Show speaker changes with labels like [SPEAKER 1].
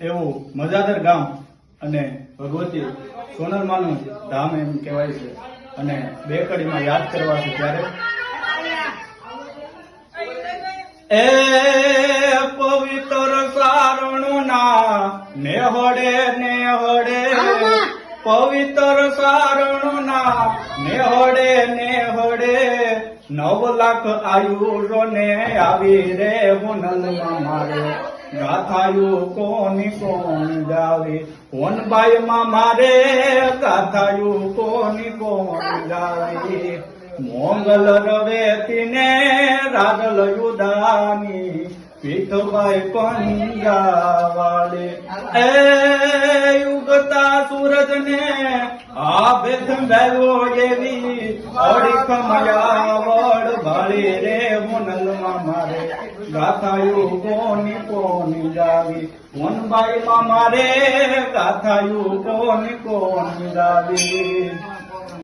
[SPEAKER 1] એવું મજાદર ગામ અને ભગવતી સોનલમાનું ધામ એમ કહેવાય છે અને બે કડીમાં યાદ કરવા છે ત્યારે એ પવિત્ર સારણું ના નેહડે નેહડે પવિત્ર સારણું ના નેહડે નેહડે 9 લાખ આયુષો ને આવી રે હોનલમાં મારે ગાથાયું કોની કોણ ગાવે હોનબાઈ માં મારે ગાથાયું કોની કોણ ગાવે મોંગલ રવેતી ને રાગલ યુદાની પીઠભાઈ પંજાવાળે એ યુગતા સૂરજ ને આભે થંભાવ્યો એવી અડીખ મયાવડ ભાળી રે હોનલમાં મારે ગાથાયું કોની કોની ગાવી હોનબાઈ માં મારે ગાથાયું કોની કોની ગાવી